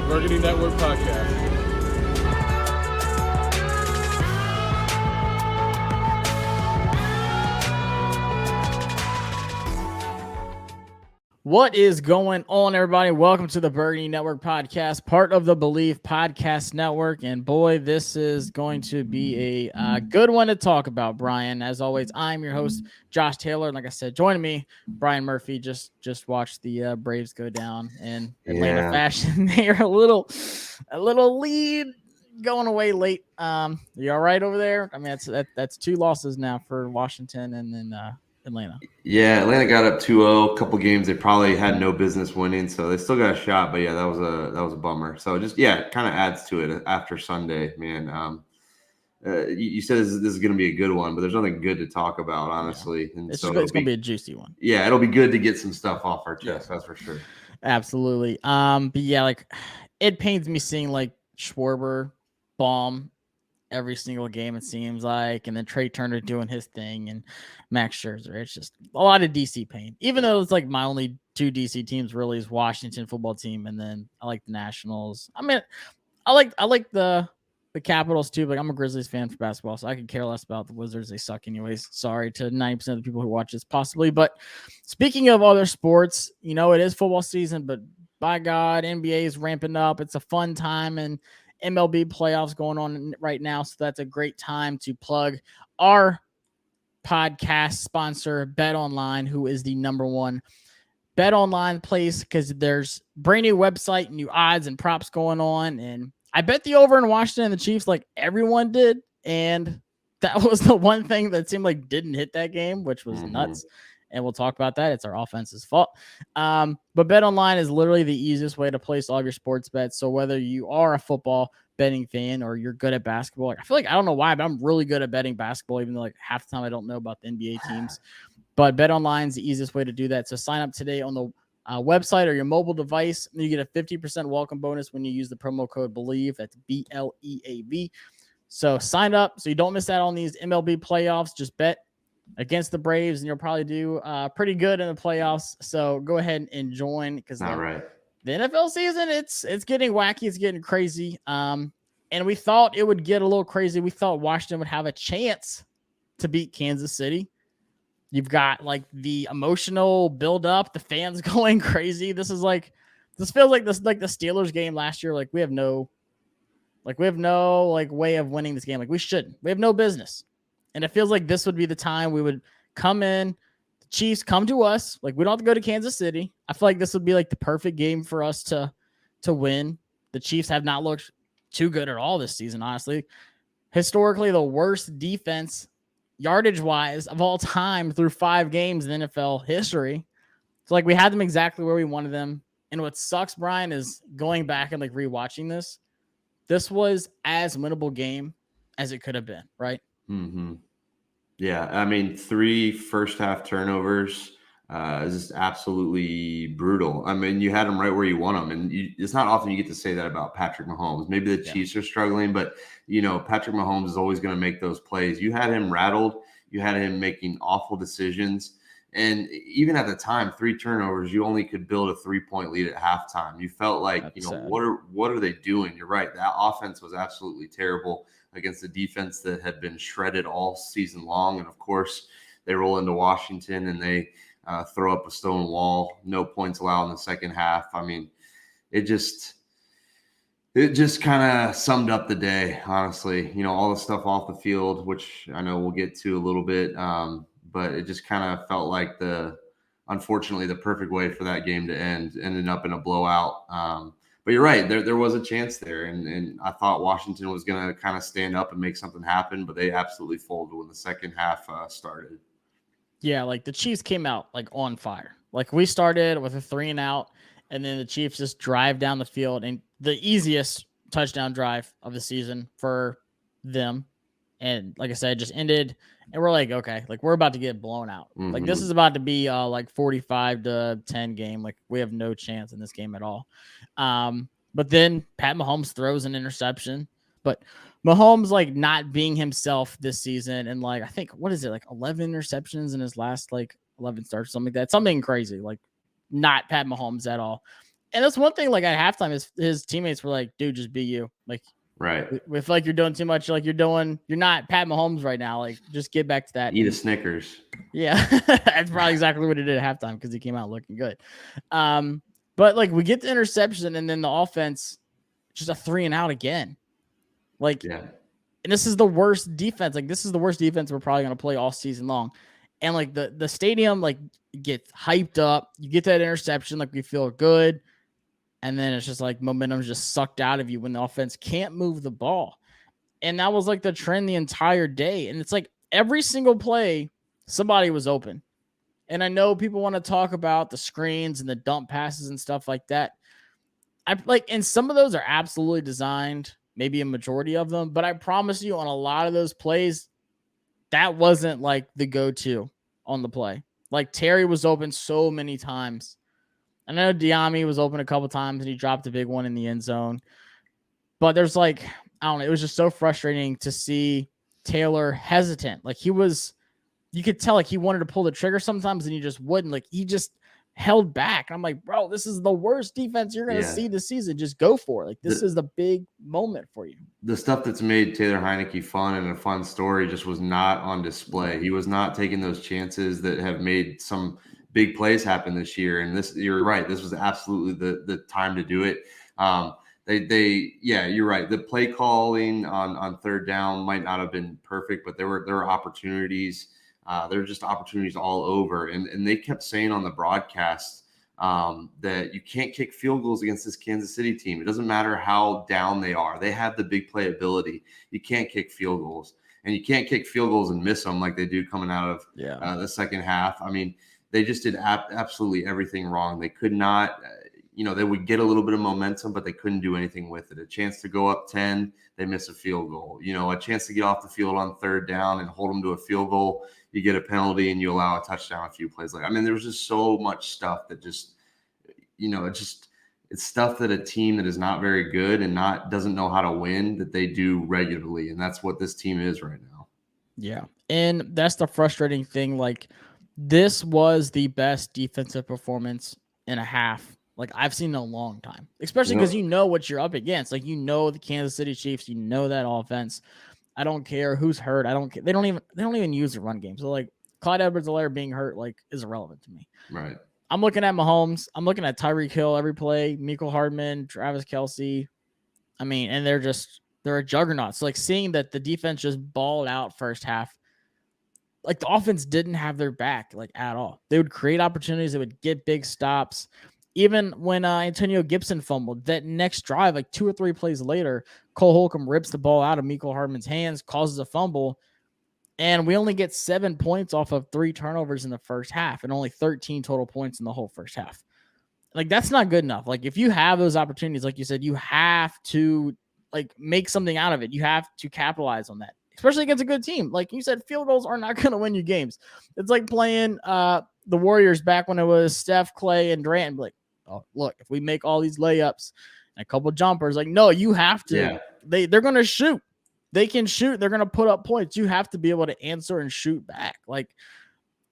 Burgundy Network podcast. What is going on, everybody? Welcome to the Burgundy Network podcast, part of the Believe Podcast Network. And boy, this is going to be a good one to talk about, Brian. As always, I'm your host, Josh Taylor. And like I said, joining me, Brian Murphy. Just watched the Braves go down in Atlanta fashion. They are a little lead going away late. You all right over there? I mean, that's two losses now for Washington and then Atlanta. Yeah, Atlanta got up 2-0. A couple games they probably had no business winning, so they still got a shot. But yeah, that was a bummer. So just kind of adds to it after Sunday, man. You said this is going to be a good one, but there's nothing good to talk about, honestly. Yeah. And it's going to be a juicy one. Yeah, it'll be good to get some stuff off our chest. That's for sure. Absolutely. But yeah, like it pains me seeing like Schwarber bomb every single game, it seems like, and then Trey Turner doing his thing and Max Scherzer. It's just a lot of DC pain, even though it's like my only two DC teams really is Washington football team, and then I like the Nationals. I mean, I like the Capitals too, but I'm a Grizzlies fan for basketball, so I could care less about the Wizards. They suck anyways. Sorry to 90% of the people who watch this possibly. But speaking of other sports, you know, it is football season, but by God, NBA is ramping up. It's a fun time, and MLB playoffs going on right now, so that's a great time to plug our podcast sponsor, BetOnline, who is the number one BetOnline place because there's brand new website, new odds and props going on, and I bet the over in Washington and the Chiefs like everyone did, and that was the one thing that seemed like didn't hit that game, which was nuts. And we'll talk about that. It's our offense's fault. But BetOnline is literally the easiest way to place all of your sports bets. So whether you are a football betting fan or you're good at basketball, I feel like I don't know why, but I'm really good at betting basketball, even though like half the time I don't know about the NBA teams. But BetOnline is the easiest way to do that. So sign up today on the website or your mobile device. You get a 50% welcome bonus when you use the promo code BELIEVE. That's BLEAV. So sign up so you don't miss out on these MLB playoffs. Just bet against the Braves, and you'll probably do pretty good in the playoffs. So go ahead and join because the NFL season, it's getting wacky. It's getting crazy. And we thought it would get a little crazy. We thought Washington would have a chance to beat Kansas City. You've got like the emotional build up, the fans going crazy. This feels like the Steelers game last year. Like we have no way of winning this game. Like we shouldn't. We have no business. And it feels like this would be the time we would come in. The Chiefs come to us. Like we don't have to go to Kansas City. I feel like this would be like the perfect game for us to win. The Chiefs have not looked too good at all this season, honestly. Historically, the worst defense, yardage-wise, of all time through 5 games in NFL history. So like we had them exactly where we wanted them. And what sucks, Brian, is going back and like rewatching this. This was as winnable game as it could have been, right? Mm-hmm. Yeah, I mean, 3 first-half turnovers is just absolutely brutal. I mean, you had them right where you want them, and it's not often you get to say that about Patrick Mahomes. Maybe the Chiefs are struggling, but, you know, Patrick Mahomes is always going to make those plays. You had him rattled. You had him making awful decisions. And even at the time, 3 turnovers, you only could build a 3-point lead at halftime. You felt like, that's sad. What are they doing? You're right. That offense was absolutely terrible against the defense that had been shredded all season long. And of course, they roll into Washington and they throw up a stone wall. No points allowed in the second half. I mean, it just kind of summed up the day, honestly. You know, all the stuff off the field, which I know we'll get to a little bit. But it just kind of felt like unfortunately, the perfect way for that game to end ended up in a blowout. But you're right, there was a chance there, and I thought Washington was going to kind of stand up and make something happen, but they absolutely folded when the second half started. Yeah, like the Chiefs came out like on fire. Like we started with a 3-and-out, and then the Chiefs just drive down the field, and the easiest touchdown drive of the season for them. And like I said, it just ended, and we're like, okay, like we're about to get blown out. Mm-hmm. Like this is about to be like 45-10 game. Like we have no chance in this game at all. But then Pat Mahomes throws an interception. But Mahomes like not being himself this season, and like I think what is it, like 11 interceptions in his last like 11 starts, something like that. Something crazy, like not Pat Mahomes at all. And that's one thing, like at halftime, his teammates were like, dude, just be you. Like, Right. if like you're doing too much, like you're not Pat Mahomes right now. Like, just get back to that. Eat a Snickers. Yeah, that's probably exactly what he did at halftime because he came out looking good. But like we get the interception and then the offense just a 3-and-out again. Like, Yeah. and this is the worst defense. Like, this is the worst defense we're probably gonna play all season long. And like the stadium like gets hyped up. You get that interception, like we feel good. And then it's just like momentum's just sucked out of you when the offense can't move the ball. And that was like the trend the entire day. And it's like every single play, somebody was open. And I know people want to talk about the screens and the dump passes and stuff like that. And some of those are absolutely designed, maybe a majority of them, but I promise you on a lot of those plays, that wasn't like the go-to on the play. Like Terry was open so many times. I know Diami was open a couple times and he dropped a big one in the end zone. But there's like, I don't know, it was just so frustrating to see Taylor hesitant. Like you could tell like he wanted to pull the trigger sometimes and he just wouldn't. Like he just held back. I'm like, bro, this is the worst defense you're going to see this season. Just go for it. Like this is the big moment for you. The stuff that's made Taylor Heineke fun and a fun story just was not on display. He was not taking those chances that have made some big plays happen this year. And you're right. This was absolutely the time to do it. You're right. The play calling on third down might not have been perfect, but there were opportunities. There were just opportunities all over. And they kept saying on the broadcast that you can't kick field goals against this Kansas City team. It doesn't matter how down they are. They have the big play ability. You can't kick field goals. And you can't kick field goals and miss them like they do coming out of the second half. I mean, they just did absolutely everything wrong. They could not they would get a little bit of momentum, but they couldn't do anything with it. A chance to go up 10, they miss a field goal. A chance to get off the field on third down and hold them to a field goal, you get a penalty and you allow a touchdown a few plays later. I mean, there was just so much stuff that just, it's stuff that a team that is not very good and doesn't know how to win that they do regularly. And that's what this team is right now. Yeah. And that's the frustrating thing. Like this was the best defensive performance in a half like I've seen in a long time, especially because you know what you're up against. Like, the Kansas City Chiefs, that offense. I don't care who's hurt. I don't care. They don't even use the run game. So like Clyde Edwards-Helaire being hurt, like is irrelevant to me. Right. I'm looking at Mahomes. I'm looking at Tyreek Hill every play, Mecole Hardman, Travis Kelce. I mean, and they're a juggernaut. So like seeing that the defense just balled out first half, like the offense didn't have their back like at all. They would create opportunities. They would get big stops. Even when Antonio Gibson fumbled, that next drive, like 2 or 3 plays later, Cole Holcomb rips the ball out of Mecole Hardman's hands, causes a fumble, and we only get 7 points off of 3 turnovers in the first half and only 13 total points in the whole first half. Like, that's not good enough. Like, if you have those opportunities, like you said, you have to, like, make something out of it. You have to capitalize on that, especially against a good team. Like you said, field goals are not going to win you games. It's like playing the Warriors back when it was Steph, Clay, and Durant. Like, oh, look, if we make all these layups and a couple jumpers, like, no, you have to. Yeah. They're going to shoot. They can shoot. They're going to put up points. You have to be able to answer and shoot back. Like,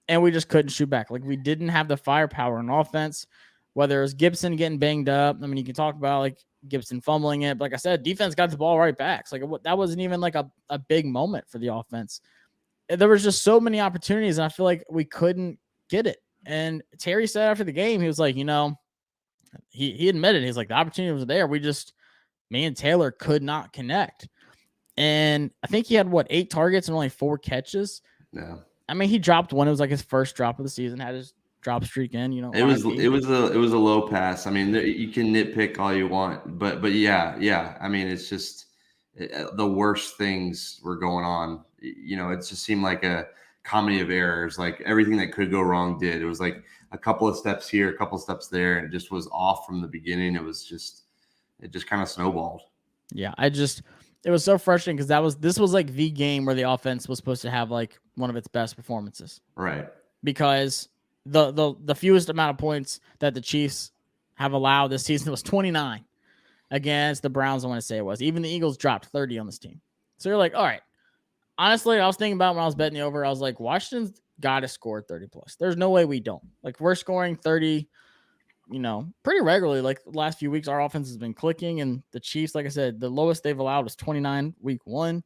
and we just couldn't shoot back. Like, we didn't have the firepower in offense, whether it was Gibson getting banged up. I mean, you can talk about, like, Gibson fumbling it. But like I said, defense got the ball right back. So like, that wasn't even like a big moment for the offense. There was just so many opportunities, and I feel like we couldn't get it. And Terry said after the game, he was like, he admitted, he's like, the opportunity was there. Me and Taylor could not connect. And I think he had 8 targets and only 4 catches. Yeah. I mean, he dropped one. It was like his first drop of the season, had his drop streak in, It was a low pass. I mean, you can nitpick all you want, but yeah. I mean, it's just the worst things were going on. It just seemed like a comedy of errors. Like everything that could go wrong did. It was like a couple of steps here, a couple of steps there, and it just was off from the beginning. It just kind of snowballed. Yeah, it was so frustrating because this was like the game where the offense was supposed to have like one of its best performances. Right. Because the fewest amount of points that the Chiefs have allowed this season was 29 against the Browns. I want to say it was. Even the Eagles dropped 30 on this team. So you're like, all right. Honestly, I was thinking about when I was betting the over, I was like, Washington's got to score 30 plus. There's no way we don't. Like, we're scoring 30 pretty regularly. Like the last few weeks, our offense has been clicking, and the Chiefs, like I said, the lowest they've allowed was 29 week 1.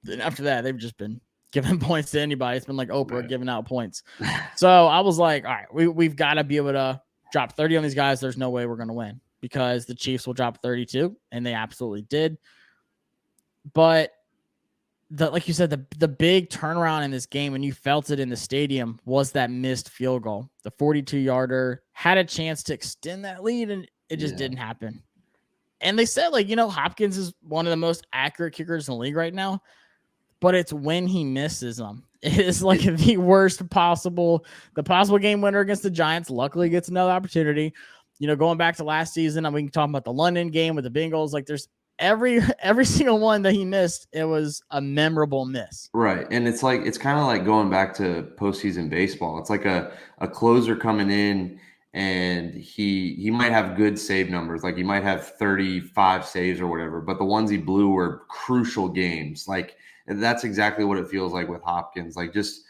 Then after that, they've just been giving points to anybody. It's been like Oprah giving out points. So I was like, all right, we've got to be able to drop 30 on these guys. There's no way we're going to win because the Chiefs will drop 32, and they absolutely did. But like you said, the big turnaround in this game, and you felt it in the stadium, was that missed field goal. The 42-yarder had a chance to extend that lead, and it just didn't happen. And they said, like, Hopkins is one of the most accurate kickers in the league right now, but it's when he misses them. It is like the worst possible, the possible game winner against the Giants. Luckily gets another opportunity. Going back to last season, we can talk about the London game with the Bengals. Like there's every single one that he missed, it was a memorable miss. Right. And it's kind of like going back to postseason baseball. It's like a closer coming in, and he might have good save numbers. Like he might have 35 saves or whatever, but the ones he blew were crucial games. Like that's exactly what it feels like with Hopkins. Like just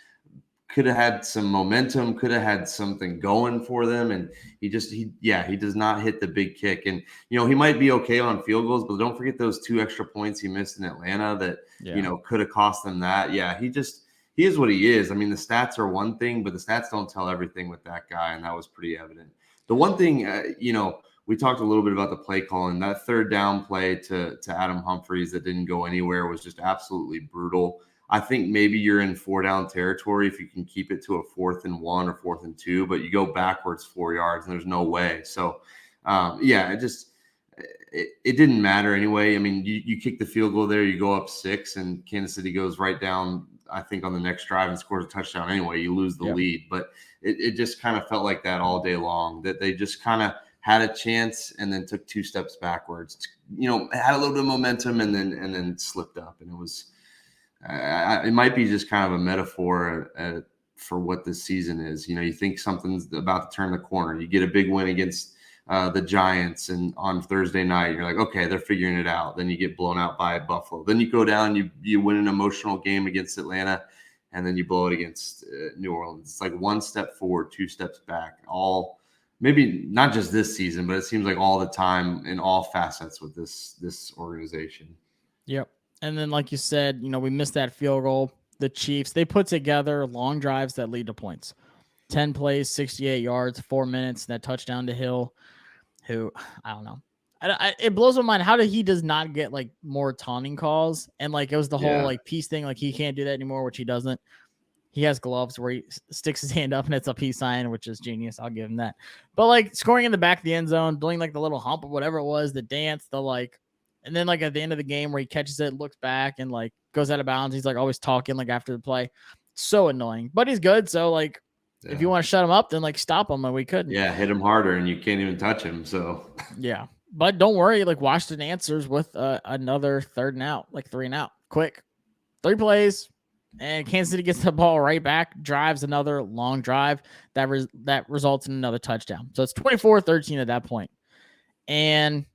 could have had some momentum, could have had something going for them. And he does not hit the big kick. And, he might be okay on field goals, but don't forget those 2 extra points he missed in Atlanta that, could have cost them that. Yeah. He is what he is. I mean, the stats are one thing, but the stats don't tell everything with that guy. And that was pretty evident. The one thing, we talked a little bit about the play calling. That third down play to Adam Humphries that didn't go anywhere was just absolutely brutal. I think maybe you're in 4-down territory if you can keep it to a 4th and 1 or 4th and 2, but you go backwards 4 yards and there's no way. So, it didn't matter anyway. I mean, you kick the field goal there, you go up 6, and Kansas City goes right down, I think, on the next drive and scores a touchdown anyway. You lose the lead. But it just kind of felt like that all day long, that they just kind of had a chance and then took 2 steps backwards. Had a little bit of momentum and then slipped up. And it was it might be just kind of a metaphor for what this season is. You think something's about to turn the corner. You get a big win against the Giants and on Thursday night, you're like, okay, they're figuring it out. Then you get blown out by Buffalo. Then you go down, you win an emotional game against Atlanta, and then you blow it against New Orleans. It's like 1 step forward, 2 steps back. All maybe not just this season, but it seems like all the time in all facets with this organization. Yep. And then, like you said, we missed that field goal. The Chiefs, they put together long drives that lead to points. 10 plays, 68 yards, 4 minutes, that touchdown to Hill, who, I don't know. It blows my mind. How did he does not get, like, more taunting calls? And, like, it was the whole, like, peace thing. Like, he can't do that anymore, which he doesn't. He has gloves where he sticks his hand up and it's a peace sign, which is genius. I'll give him that. But, like, scoring in the back of the end zone, doing, like, the little hump or whatever it was, the dance, the, like, and then, like, at the end of the game where he catches it, looks back, and, like, goes out of bounds. He's, like, always talking, like, after the play. So annoying. But he's good. So, like, if you want to shut him up, then, like, stop him. And we couldn't. Yeah, hit him harder, and you can't even touch him. So, yeah. But don't worry. Like, Washington answers with another 3rd and out, like 3 and out. Quick. 3 plays. And Kansas City gets the ball right back, drives another long drive that results in another touchdown. So it's 24-13 at that point. And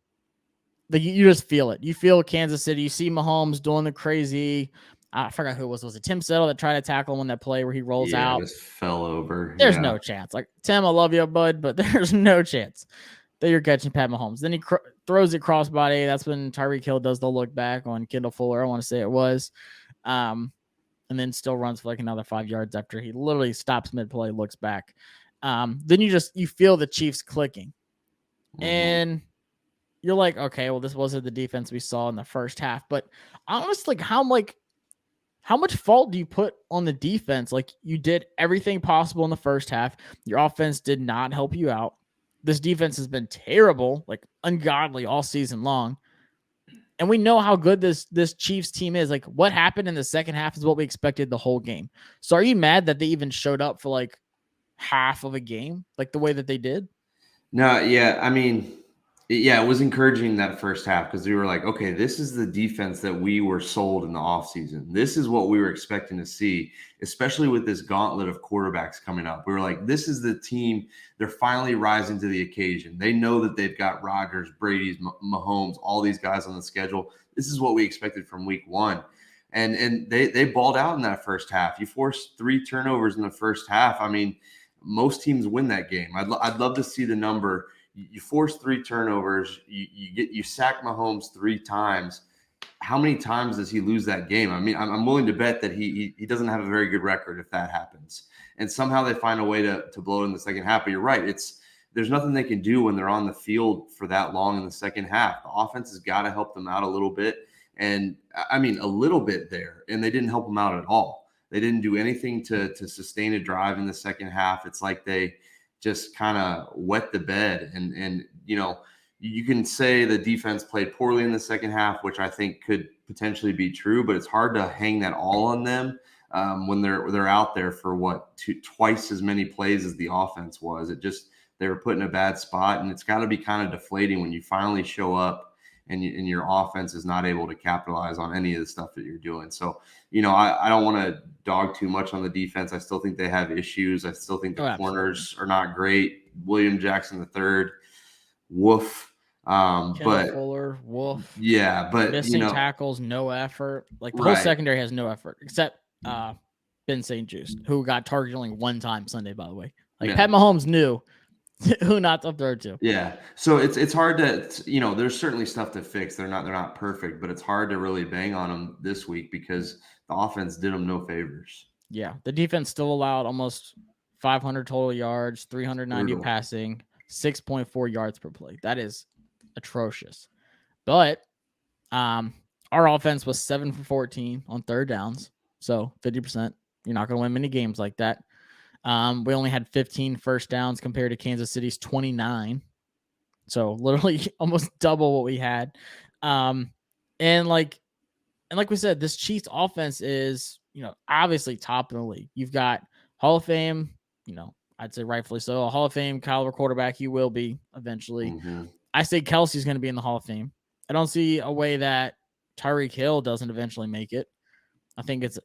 you just feel it. You feel Kansas City. You see Mahomes doing the crazy. I forgot who it was. Was it Tim Settle that tried to tackle him on that play where he rolls out? Just fell over. There's no chance. Like, Tim, I love you, bud, but there's no chance that you're catching Pat Mahomes. Then he throws it crossbody. That's when Tyreek Hill does the look back on Kendall Fuller. I want to say it was. And then still runs for like another 5 yards after he literally stops mid-play, looks back. Then you feel the Chiefs clicking. Mm-hmm. And you're like, okay, well, this wasn't the defense we saw in the first half. But honestly, how much fault do you put on the defense? Like, you did everything possible in the first half. Your offense did not help you out. This defense has been terrible, like ungodly all season long. And we know how good this Chiefs team is. Like, what happened in the second half is what we expected the whole game. So are you mad that they even showed up for like half of a game, like the way that they did? No, yeah. I mean, yeah, it was encouraging that first half because we were like, okay, this is the defense that we were sold in the offseason. This is what we were expecting to see, especially with this gauntlet of quarterbacks coming up. We were like, this is the team. They're finally rising to the occasion. They know that they've got Rodgers, Brady's, Mahomes, all these guys on the schedule. This is what we expected from week 1. And they balled out in that first half. You forced 3 turnovers in the first half. I mean, most teams win that game. I'd love to see the number. You force 3 turnovers. You sack Mahomes 3 times. How many times does he lose that game? I mean, I'm willing to bet that he doesn't have a very good record if that happens. And somehow they find a way to blow it in the second half. But you're right. There's nothing they can do when they're on the field for that long in the second half. The offense has got to help them out a little bit. And I mean, a little bit there. And they didn't help them out at all. They didn't do anything to sustain a drive in the second half. It's like they just kind of wet the bed. And you can say the defense played poorly in the second half, which I think could potentially be true, but it's hard to hang that all on them when they're out there for twice as many plays as the offense was. They were put in a bad spot, and it's got to be kind of deflating when you finally show up and your offense is not able to capitalize on any of the stuff that you're doing. So, I don't want to dog too much on the defense. I still think they have issues. I still think the corners are not great. William Jackson III, woof. But Fuller, woof. Yeah, but missing tackles, no effort. Like the whole secondary has no effort except Ben St. Juste, who got targeted only 1 time Sunday, by the way. Pat Mahomes knew who not to throw to. Yeah. So it's hard to, there's certainly stuff to fix. They're not perfect, but it's hard to really bang on them this week because the offense did them no favors. Yeah. The defense still allowed almost 500 total yards, 390 passing, 6.4 yards per play. That is atrocious. But our offense was 7 for 14 on third downs. So 50%. You're not going to win many games like that. We only had 15 first downs compared to Kansas City's 29. So literally almost double what we had. And like we said, this Chiefs offense is, obviously top in the league. You've got Hall of Fame, I'd say rightfully so, a Hall of Fame caliber quarterback. He will be eventually. Mm-hmm. I say Kelsey's going to be in the Hall of Fame. I don't see a way that Tyreek Hill doesn't eventually make it. I think it's,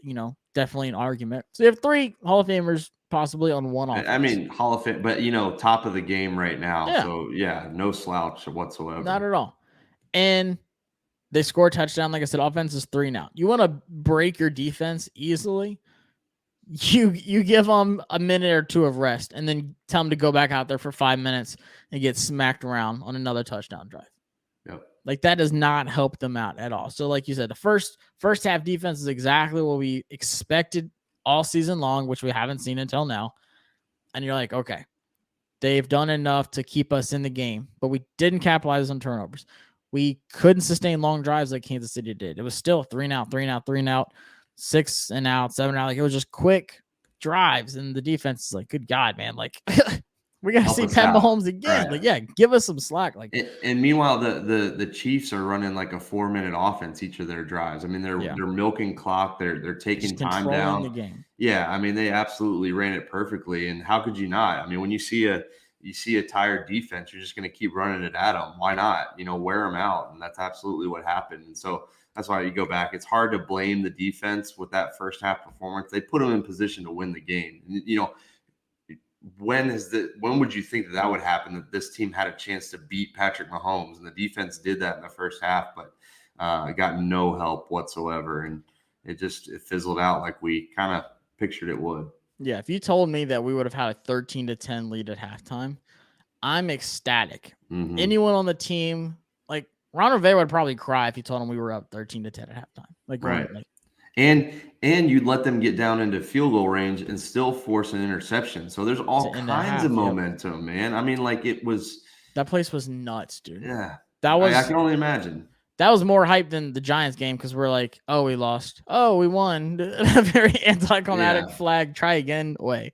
definitely an argument. So you have 3 Hall of Famers possibly on one offense. I mean, Hall of Fame, but, top of the game right now. Yeah. So, yeah, no slouch whatsoever. Not at all. And they score a touchdown. Like I said, offense is 3 now. You want to break your defense easily, you give them a minute or 2 of rest and then tell them to go back out there for 5 minutes and get smacked around on another touchdown drive. Yep. Like that does not help them out at all. So like you said, the first half defense is exactly what we expected all season long, which we haven't seen until now. And you're like, okay, they've done enough to keep us in the game, but we didn't capitalize on turnovers. We couldn't sustain long drives like Kansas City did. It was still 3 and out, 3 and out, 3 and out, 6 and out, 7 and out. Like it was just quick drives. And the defense is like, good God, man. Like we got to see Pat Mahomes again. Right. Like, yeah, give us some slack. Like, and meanwhile, the Chiefs are running like a 4-minute offense each of their drives. I mean, they're milking clock. They're taking just time down. The game. Yeah, I mean, they absolutely ran it perfectly. And how could you not? I mean, when you see a tired defense, you're just going to keep running it at them. Why not? Wear them out. And that's absolutely what happened. And so that's why you go back. It's hard to blame the defense with that first half performance. They put them in position to win the game. And, when would you think that would happen, that this team had a chance to beat Patrick Mahomes? And the defense did that in the first half, but got no help whatsoever. And it fizzled out like we kind of pictured it would. Yeah, if you told me that we would have had a 13-10 lead at halftime, I'm ecstatic. Mm-hmm. Anyone on the team, like Ron Rivera would probably cry if you told him we were up 13-10 at halftime. Like, right. And you'd let them get down into field goal range and still force an interception. So there's all kinds of momentum, man. I mean, like that place was nuts, dude. Yeah. I can only imagine. That was more hype than the Giants game because we're like, oh, we lost. Oh, we won. A very anticlimactic flag, try again way.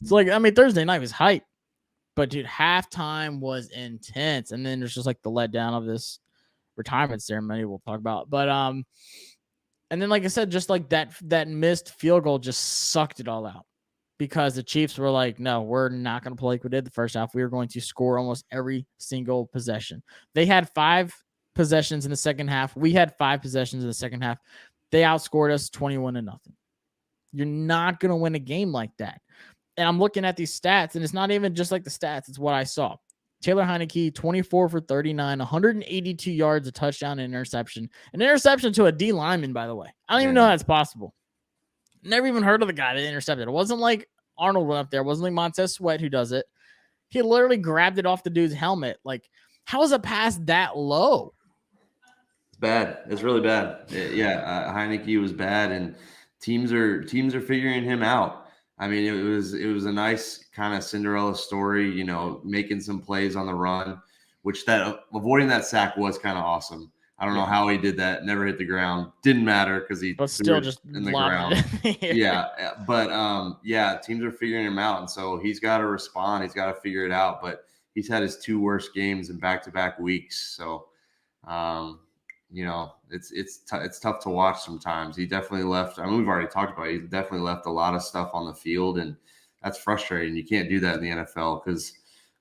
So, like, I mean, Thursday night was hype. But, dude, halftime was intense. And then there's just, like, the letdown of this retirement ceremony we'll talk about. But, and then, like I said, just like that missed field goal just sucked it all out because the Chiefs were like, no, we're not going to play like we did the first half. We are going to score almost every single possession. They had 5 possessions in the second half. We had 5 possessions in the second half. They outscored us 21-0. You're not going to win a game like that. And I'm looking at these stats, and it's not even just like the stats. It's what I saw. Taylor Heineke, 24 for 39, 182 yards, a touchdown, and interception. An interception to a D lineman, by the way. I don't even know how that's possible. Never even heard of the guy that intercepted. It wasn't like Arnold went up there. It wasn't like Montez Sweat who does it. He literally grabbed it off the dude's helmet. Like, how is a pass that low? It's bad. It's really bad. Heineke was bad, and teams are figuring him out. I mean, it was a nice kind of Cinderella story, you know, making some plays on the run, which that avoiding that sack was kind of awesome. I don't know how he did that. Never hit the ground. Didn't matter because he but still just in the ground. Teams are figuring him out, and so he's got to respond. He's got to figure it out. But he's had his 2 worst games in back-to-back weeks, so you know, it's tough to watch sometimes. He definitely left. I mean, we've already talked about it. He definitely left a lot of stuff on the field, and that's frustrating. You can't do that in the NFL because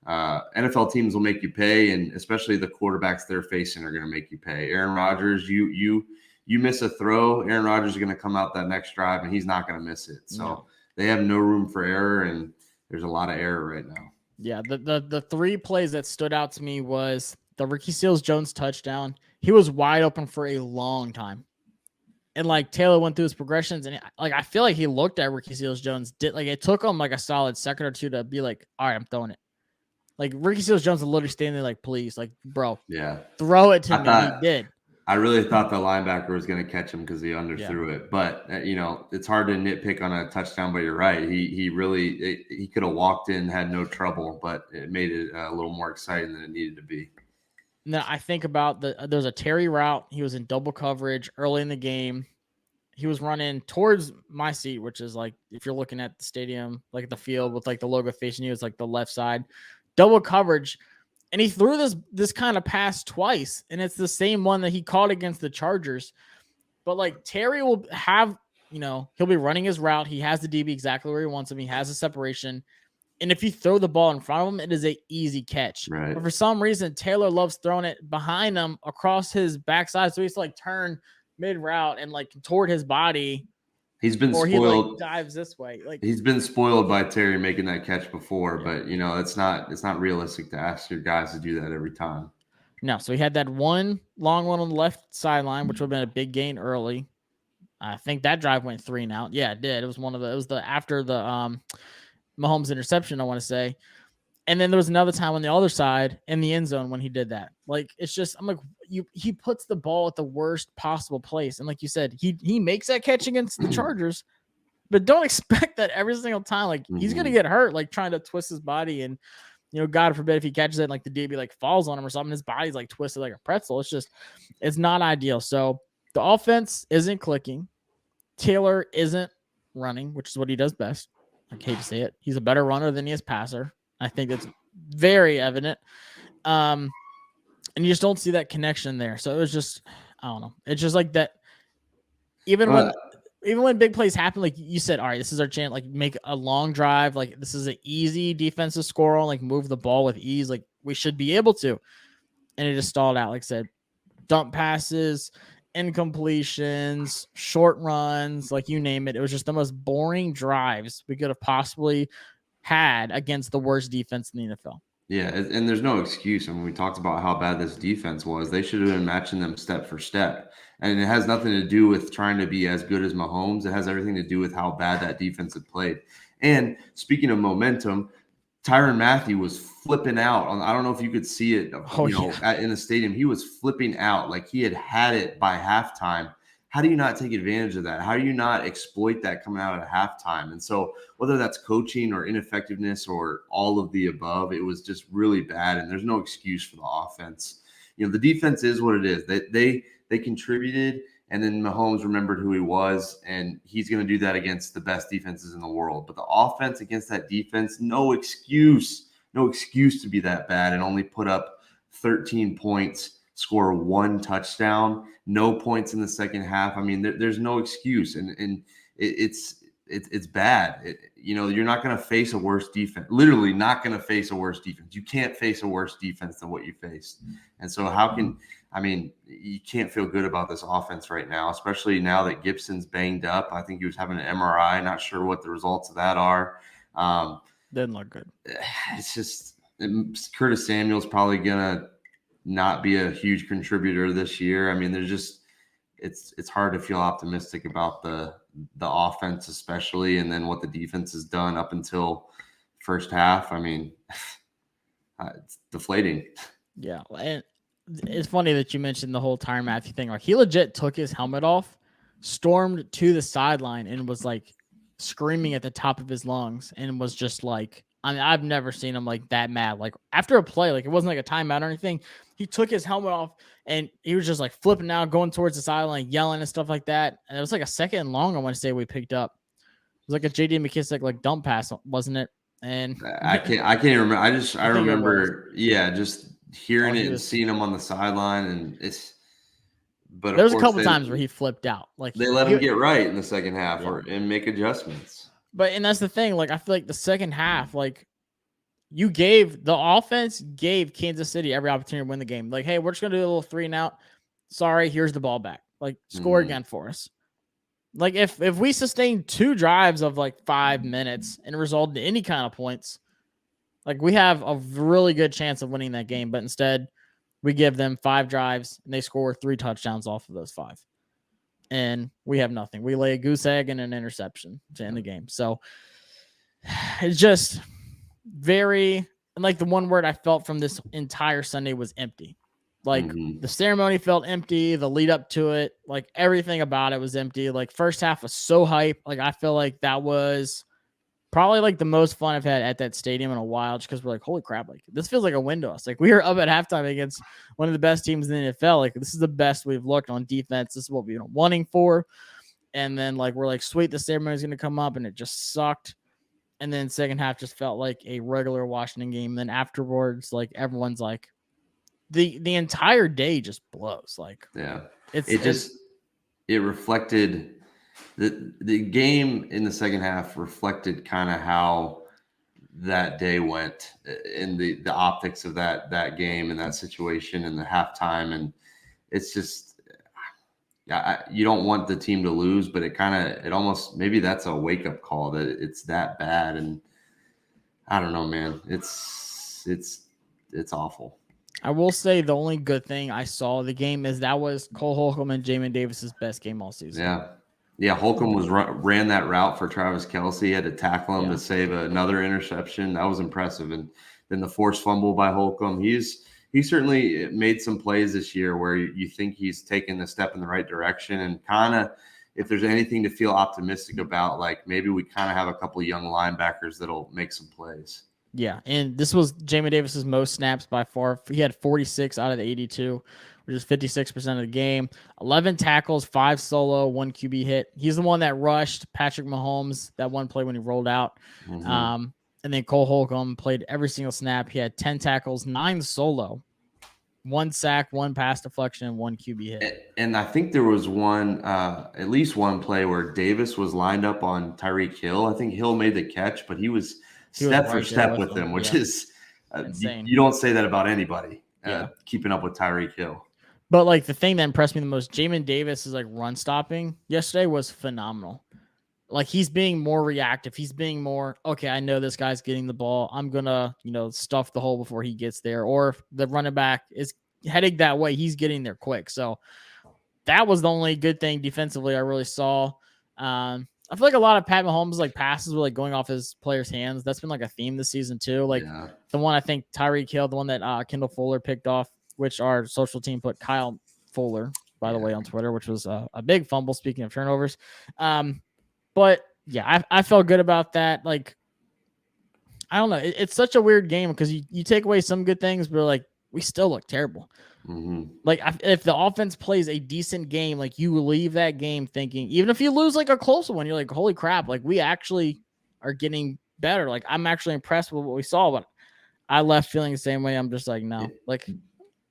NFL teams will make you pay, and especially the quarterbacks they're facing are going to make you pay. Aaron Rodgers, you miss a throw, Aaron Rodgers is going to come out that next drive, and he's not going to miss it. So they have no room for error, and there's a lot of error right now. Yeah, the 3 plays that stood out to me was the Ricky Seals-Jones touchdown. He was wide open for a long time. And like Taylor went through his progressions, and like I feel like he looked at Ricky Seals-Jones, it took him like a solid second or two to be like, all right, I'm throwing it. Like Ricky Seals-Jones was literally standing there like, please, like, bro, throw it to me. He did. I really thought the linebacker was going to catch him because he underthrew it. But, you know, it's hard to nitpick on a touchdown, but you're right. He could have walked in, had no trouble, but it made it a little more exciting than it needed to be. Now I think about there's a Terry route. He was in double coverage early in the game. He was running towards my seat, which is like, if you're looking at the stadium, like the field with like the logo facing you, it's like the left side, double coverage. And he threw this kind of pass twice, and it's the same one that he caught against the Chargers. But like Terry will have, you know, he'll be running his route. He has the DB exactly where he wants him. He has a separation. And if you throw the ball in front of him, it is an easy catch. Right. But for some reason, Taylor loves throwing it behind him across his backside. So he's like turn mid route and like toward his body. He's been spoiled. He like dives this way. Like he's been spoiled by Terry making that catch before, but you know, it's not realistic to ask your guys to do that every time. No, so he had that one long one on the left sideline, which would have been a big gain early. I think that drive went 3 and out. Yeah, it did. It was after the Mahomes interception, I want to say. And then there was another time on the other side in the end zone when he did that. Like, it's just, I'm like, he puts the ball at the worst possible place. And like you said, he makes that catch against the Chargers, but don't expect that every single time. Like, he's going to get hurt, like trying to twist his body. And, you know, God forbid if he catches it and like the DB like falls on him or something, his body's like twisted like a pretzel. It's not ideal. So the offense isn't clicking. Taylor isn't running, which is what he does best. I hate to say it. He's a better runner than he is passer. I think it's very evident. And you just don't see that connection there. So it was just, I don't know. It's just like that. Even when big plays happen, like you said, all right, this is our chance, like make a long drive. Like this is an easy defensive score on, like move the ball with ease. Like we should be able to. And it just stalled out. Like I said, dump passes, incompletions, short runs, like you name it. It was just the most boring drives we could have possibly had against the worst defense in the NFL. Yeah, and there's no excuse. I mean, we talked about how bad this defense was. They should have been matching them step for step. And it has nothing to do with trying to be as good as Mahomes. It has everything to do with how bad that defense had played. And speaking of momentum, Tyrann Mathieu was flipping out. I don't know if you could see it in the stadium. He was flipping out like he had it by halftime. How do you not take advantage of that? How do you not exploit that coming out at halftime? And so whether that's coaching or ineffectiveness or all of the above, it was just really bad. And there's no excuse for the offense. You know, the defense is what it is. They contributed, and then Mahomes remembered who he was, and he's going to do that against the best defenses in the world. But the offense against that defense, no excuse to be that bad and only put up 13 points, score 1 touchdown, no points in the second half. I mean, there's no excuse, and it's bad. You're not going to face a worse defense. Literally, not going to face a worse defense. You can't face a worse defense than what you faced. And so, you can't feel good about this offense right now, especially now that Gibson's banged up. I think he was having an MRI. Not sure what the results of that are. Didn't look good. It's just Curtis Samuel's probably gonna not be a huge contributor this year. I mean, it's hard to feel optimistic about the the offense especially, and then what the defense has done up until first half. I mean, it's deflating. Yeah, and it's funny that you mentioned the whole Tyrann Matthew thing. Like, he legit took his helmet off, stormed to the sideline, and was like screaming at the top of his lungs, and was just like, I mean, I've never seen him like that mad. Like, after a play, like, it wasn't like a timeout or anything. He took his helmet off and he was just like flipping out, going towards the sideline, yelling and stuff like that. And it was like a second and long, I want to say, we picked up. It was like a JD McKissick like dump pass, wasn't it? And I can't even remember. I remember, just hearing it and was, seeing him on the sideline, and but there was a couple times where he flipped out. Like, they let him get right in the second half and make adjustments. And that's the thing. Like, I feel like the second half, like, the offense gave Kansas City every opportunity to win the game. Like, hey, we're just gonna do a little 3-and-out. Sorry, here's the ball back. Like, score again for us. Like, if we sustain 2 drives of like 5 minutes and result in any kind of points, like, we have a really good chance of winning that game. But instead, we give them 5 drives and they score 3 touchdowns off of those 5. And we have nothing. We lay a goose egg and an interception to end the game. So it's just very, like, the one word I felt from this entire Sunday was empty. Like, the ceremony felt empty. The lead up to it, like, everything about it was empty. Like, first half was so hype. Like, I feel like that was probably like the most fun I've had at that stadium in a while, just because we're like, holy crap, like, this feels like a win to us. Like, we were up at halftime against one of the best teams in the NFL. Like, this is the best we've looked on defense. This is what we've been wanting for. And then, like, we're like, sweet, the ceremony is going to come up, and it just sucked. And then second half just felt like a regular Washington game. And then afterwards, like, everyone's like, the entire day just blows. Like, it reflected the game in the second half reflected kind of how that day went in the optics of that game and that situation and the halftime. And it's just, you don't want the team to lose, but it almost, maybe that's a wake up call that it's that bad. And I don't know, man, it's awful. I will say the only good thing I saw of the game is that was Cole Holcomb and Jamin Davis's best game all season. Yeah, Holcomb ran that route for Travis Kelce. He had to tackle him to save another interception. That was impressive. And then the forced fumble by Holcomb. He certainly made some plays this year where you think he's taken a step in the right direction. And kind of, if there's anything to feel optimistic about, like, maybe we kind of have a couple of young linebackers that'll make some plays. Yeah, and this was Jamin Davis's most snaps by far. He had 46 out of the 82, which is 56% of the game. 11 tackles, 5 solo, 1 QB hit. He's the one that rushed Patrick Mahomes that one play when he rolled out. And then Cole Holcomb played every single snap. He had 10 tackles, 9 solo, 1 sack, 1 pass deflection, and 1 QB hit. And I think there was at least one play where Davis was lined up on Tyreek Hill. I think Hill made the catch, but he was step for step with him, which is insane. You don't say that about anybody keeping up with Tyreek Hill. But, like, the thing that impressed me the most, Jamin Davis is, like, run stopping yesterday was phenomenal. Like, he's being more reactive. He's being more, okay, I know this guy's getting the ball. I'm going to, stuff the hole before he gets there. Or if the running back is heading that way, he's getting there quick. So that was the only good thing defensively I really saw. I feel like a lot of Pat Mahomes, like, passes were, like, going off his players' hands. That's been, like, a theme this season too. Like, the one I think Tyreek Hill, the one that Kendall Fuller picked off, which our social team put Kyle Fuller, by the way, on Twitter, which was a big fumble, speaking of turnovers. But, yeah, I felt good about that. Like, I don't know. It's such a weird game because you take away some good things, but, like, we still look terrible. Like, if the offense plays a decent game, like, you leave that game thinking, even if you lose, like, a close one, you're like, holy crap, like, we actually are getting better. Like, I'm actually impressed with what we saw, but I left feeling the same way. I'm just like, no, like,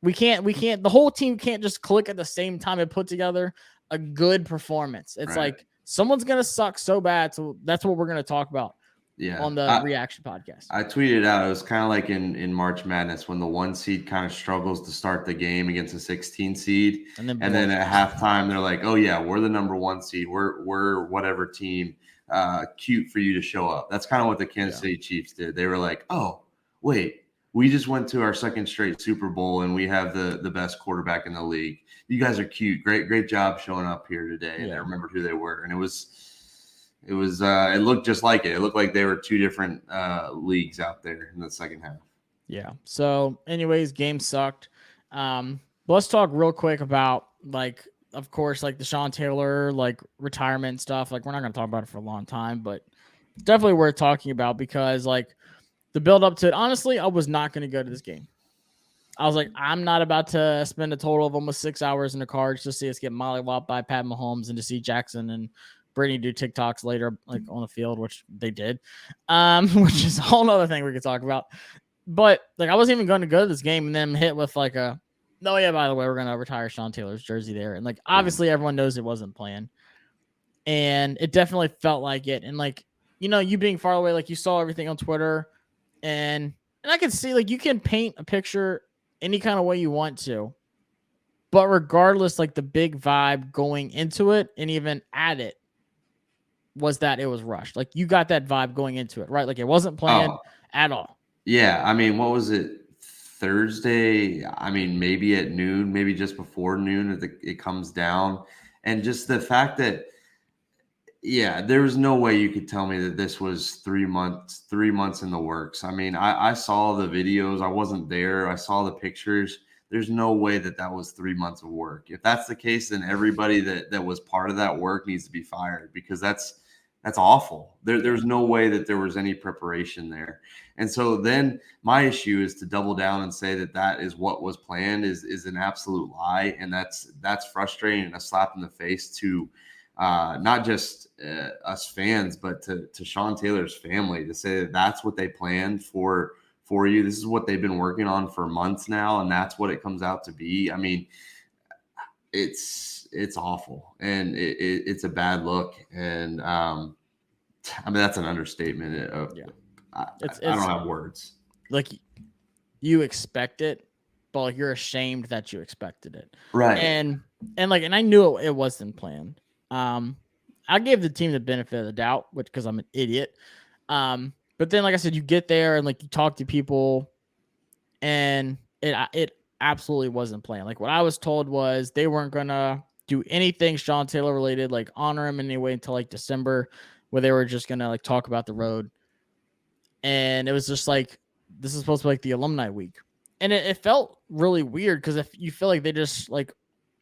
we can't, the whole team can't just click at the same time and put together a good performance. It's like someone's going to suck so bad. So that's what we're going to talk about on the reaction podcast. I tweeted out, it was kind of like in March Madness when the 1 seed kind of struggles to start the game against a 16 seed. And then at halftime, they're like, oh yeah, we're the number 1 seed. We're whatever team, cute for you to show up. That's kind of what the Kansas City Chiefs did. They were like, oh, wait, we just went to our second straight Super Bowl and we have the best quarterback in the league. You guys are cute. Great job showing up here today. And they remembered who they were. And it was It was. It looked just like it. It looked like they were two different leagues out there in the second half. Yeah. So, anyways, game sucked. Let's talk real quick about like, of course, like the Sean Taylor like retirement stuff. Like, we're not gonna talk about it for a long time, but it's definitely worth talking about because like the build up to it. Honestly, I was not gonna go to this game. I was like, I'm not about to spend a total of almost 6 hours in the car just to see us get mollywopped by Pat Mahomes and to see Jackson and Brady do TikToks later, like on the field, which they did, which is a whole other thing we could talk about. But like, I wasn't even going to go to this game and then hit with like oh yeah, by the way, we're going to retire Sean Taylor's jersey there. And like, obviously everyone knows it wasn't planned and it definitely felt like it. And like, you know, you being far away, like you saw everything on Twitter and I can see like you can paint a picture any kind of way you want to, but regardless, like the big vibe going into it and even at it was that it was rushed. Like you got that vibe going into it, right? Like it wasn't planned at all. Yeah. I mean, what was it? Thursday? I mean, maybe at noon, maybe just before noon, it comes down. And just the fact that, yeah, there was no way you could tell me that this was 3 months in the works. I mean, I saw the videos. I wasn't there. I saw the pictures. There's no way that was 3 months of work. If that's the case, then everybody that was part of that work needs to be fired because that's awful. There's no way that there was any preparation there. And so then my issue is to double down and say that is what was planned is an absolute lie. And that's frustrating and a slap in the face to not just us fans, but to Sean Taylor's family to say that that's what they planned for you. This is what they've been working on for months now. And that's what it comes out to be. I mean, it's awful and it's a bad look. And I mean, that's an understatement. I don't have words. Like you expect it, but like you're ashamed that you expected it. Right. And I knew it wasn't planned. I gave the team the benefit of the doubt, because I'm an idiot. But then, like I said, you get there and like you talk to people, and it absolutely wasn't planned. Like what I was told was they weren't gonna do anything Sean Taylor related, like honor him in any way until like December, where they were just gonna like talk about the road. And it was just like this is supposed to be like the alumni week, and it felt really weird because if you feel like they just like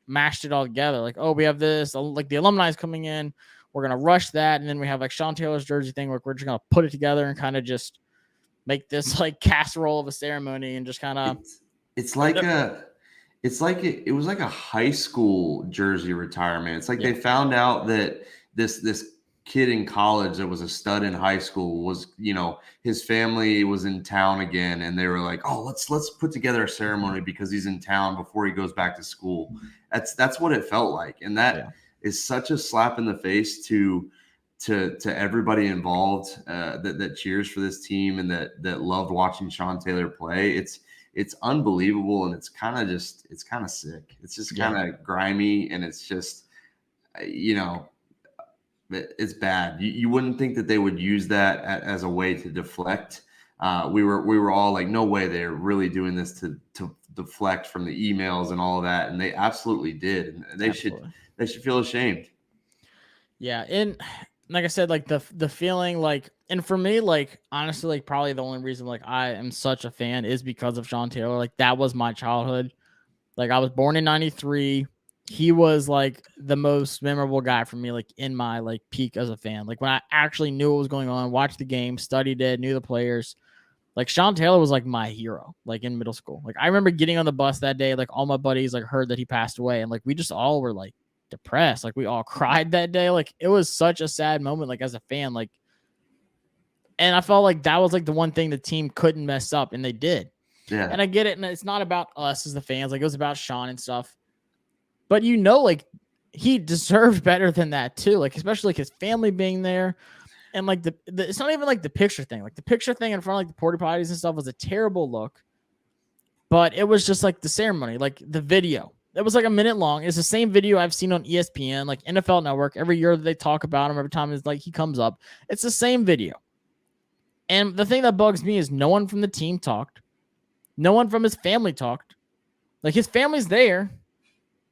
mashed it all together, like, oh, we have this, like the alumni is coming in, we're gonna rush that, and then we have like Sean Taylor's jersey thing, like we're just gonna put it together and kind of just make this like casserole of a ceremony and just kind of it was like a high school jersey retirement. It's like they found out that this kid in college that was a stud in high school was, you know, his family was in town again, and they were like, oh, let's put together a ceremony because he's in town before he goes back to school. That's what it felt like, and that is such a slap in the face to everybody involved that cheers for this team and that loved watching Sean Taylor play. It's unbelievable, and it's kind of sick. It's just kind of grimy, and it's just, you know, it's bad. You wouldn't think that they would use that as a way to deflect. We were all like, no way they're really doing this to deflect from the emails and all of that, and they absolutely did. And they should feel ashamed. Yeah, and like I said, like the feeling, like, and for me, like honestly, like probably the only reason like I am such a fan is because of Sean Taylor. Like that was my childhood. Like I was born in '93. He was like the most memorable guy for me, like in my like peak as a fan. Like when I actually knew what was going on, watched the game, studied it, knew the players. Like Sean Taylor was like my hero, like in middle school. Like I remember getting on the bus that day, like all my buddies like heard that he passed away, and like we just all were like depressed. Like we all cried that day. Like it was such a sad moment, like as a fan, like, and I felt like that was like the one thing the team couldn't mess up, and they did. Yeah. And I get it, and it's not about us as the fans. Like it was about Sean and stuff. But you know, like he deserved better than that too. Like especially like his family being there, and like the it's not even like the picture thing. Like the picture thing in front of like the porta potties and stuff was a terrible look. But it was just like the ceremony, like the video. It was like a minute long. It's the same video I've seen on ESPN, like NFL Network. Every year that they talk about him, every time it's like he comes up, it's the same video. And the thing that bugs me is no one from the team talked. No one from his family talked. Like his family's there.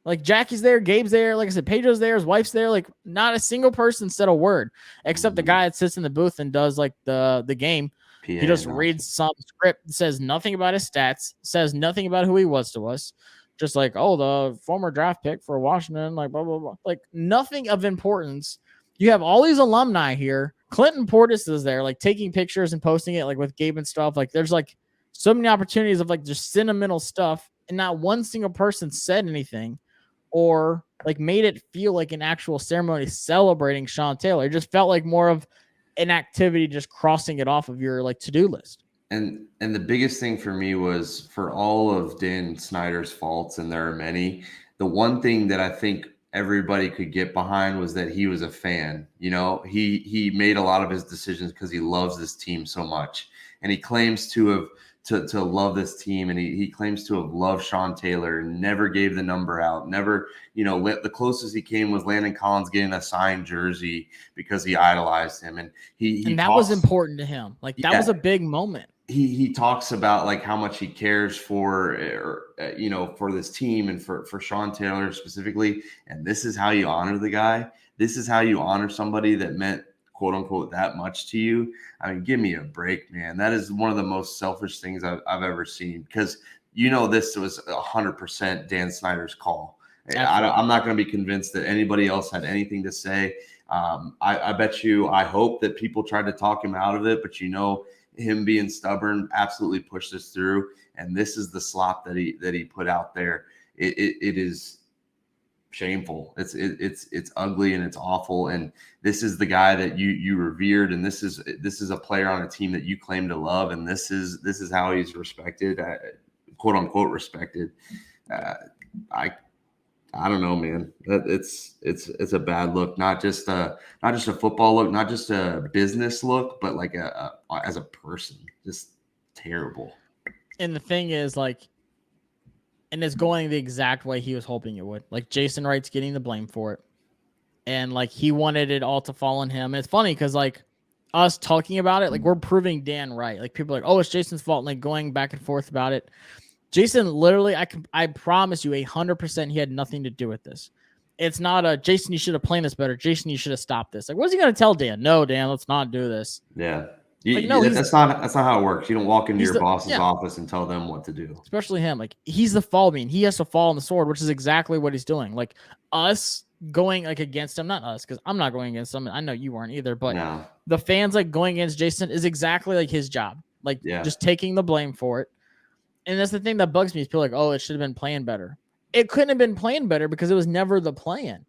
Like Jackie's there, Gabe's there, like I said, Pedro's there, his wife's there. Like not a single person said a word except the guy that sits in the booth and does like the game. PA He just announcer. reads some script, says nothing about his stats, says nothing about who he was to us. Just like, oh, the former draft pick for Washington, like blah, blah, blah. Like nothing of importance. You have all these alumni here. Clinton Portis is there, like taking pictures and posting it like with Gabe and stuff. Like there's like so many opportunities of like just sentimental stuff. And not one single person said anything or like made it feel like an actual ceremony celebrating Sean Taylor. It just felt like more of an activity just crossing it off of your like to-do list. And the biggest thing for me was, for all of Dan Snyder's faults, and there are many, the one thing that I think everybody could get behind was that he was a fan. You know, he made a lot of his decisions because he loves this team so much, and he claims to have to love this team, and he claims to have loved Sean Taylor, never gave the number out, never, you know, the closest he came was Landon Collins getting a signed jersey because he idolized him, and that was important to him. Like that was a big moment. He talks about like how much he cares for, you know, for this team and for Sean Taylor specifically. And this is how you honor the guy. This is how you honor somebody that meant, quote unquote, that much to you. I mean, give me a break, man. That is one of the most selfish things I've ever seen, because, you know, this was 100% Dan Snyder's call. I'm not going to be convinced that anybody else had anything to say. I bet you, I hope that people tried to talk him out of it, but, you know, him being stubborn absolutely pushed this through. And this is the slop that he put out there. It is shameful. It's ugly and it's awful. And this is the guy that you revered, and this is a player on a team that you claim to love, and this is how he's respected, quote unquote respected. I don't know, man. It's a bad look. Not just a football look, not just a business look, but like as a person, just terrible. And the thing is, like, and it's going the exact way he was hoping it would. Like Jason Wright's getting the blame for it, and like he wanted it all to fall on him. And it's funny because like us talking about it, like we're proving Dan right. Like people are like, oh, it's Jason's fault. And, like going back and forth about it. Jason literally, I promise you 100% he had nothing to do with this. It's not a Jason, you should have planned this better. Jason, you should have stopped this. Like, what's he going to tell Dan? No, Dan, let's not do this. Yeah. That's not how it works. You don't walk into your boss's office and tell them what to do. Especially him. Like, he's the fall bean. He has to fall on the sword, which is exactly what he's doing. Like, us going like against him, not us, because I'm not going against him. I know you weren't either, but the fans like going against Jason is exactly like his job. Like, just taking the blame for it. And that's the thing that bugs me is people are like, oh, it should have been playing better. It couldn't have been playing better because it was never the plan.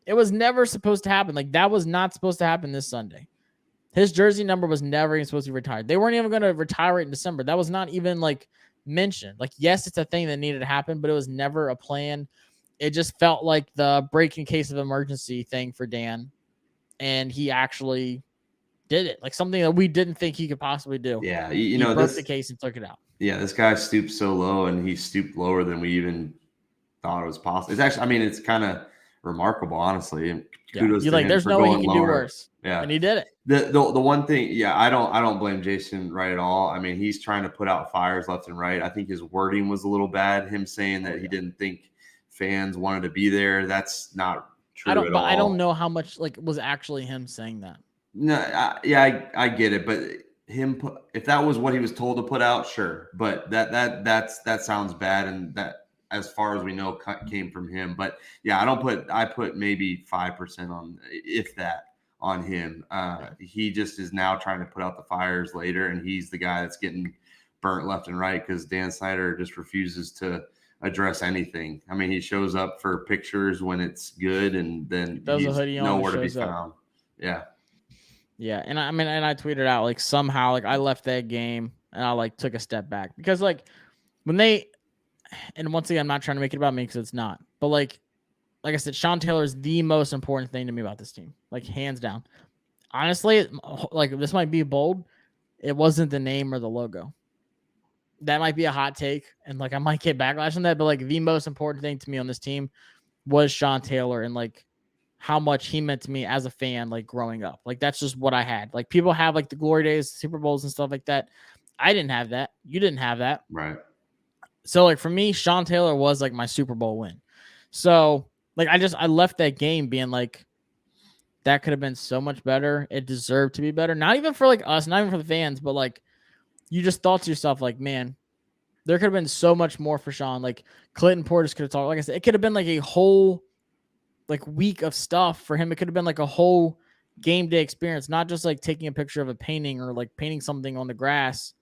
It was never supposed to happen. Like, that was not supposed to happen this Sunday. His jersey number was never even supposed to be retired. They weren't even going to retire it in December. That was not even, like, mentioned. Like, yes, it's a thing that needed to happen, but it was never a plan. It just felt like the break in case of emergency thing for Dan. And he actually did it. Like, something that we didn't think he could possibly do. Yeah, he broke the case and took it out. Yeah, this guy stooped so low, and he stooped lower than we even thought it was possible. It's actually, I mean, it's kind of remarkable, honestly. And kudos to him. There's no way he can do worse. Yeah, and he did it. The one thing, I don't blame Jason Wright at all. I mean, he's trying to put out fires left and right. I think his wording was a little bad. Him saying that he didn't think fans wanted to be there. That's not true at all. I don't know how much like was actually him saying that. No, I get it, but if that was what he was told to put out, sure. But that sounds bad, and that, as far as we know, came from him. But yeah, I put maybe 5% on, if that, on him. He just is now trying to put out the fires later, and he's the guy that's getting burnt left and right because Dan Snyder just refuses to address anything. I mean, he shows up for pictures when it's good, and then he's nowhere to be found. Yeah, and I tweeted out like somehow like I left that game and I like took a step back because like when they, and once again I'm not trying to make it about me because it's not, but like I said, Sean Taylor is the most important thing to me about this team, like hands down. Honestly, like this might be bold, it wasn't the name or the logo. That might be a hot take, and like I might get backlash on that, but like the most important thing to me on this team was Sean Taylor and like how much he meant to me as a fan, like growing up. Like that's just what I had. Like people have like the glory days, Super Bowls and stuff like that. I didn't have that. You didn't have that. Right. So like for me, Sean Taylor was like my Super Bowl win. So like I left that game being like, that could have been so much better. It deserved to be better. Not even for like us, not even for the fans, but like you just thought to yourself, like, man, there could have been so much more for Sean. Like Clinton Portis could have talked. Like I said, it could have been like a whole like week of stuff for him. It could have been like a whole game day experience, not just like taking a picture of a painting or like painting something on the grass,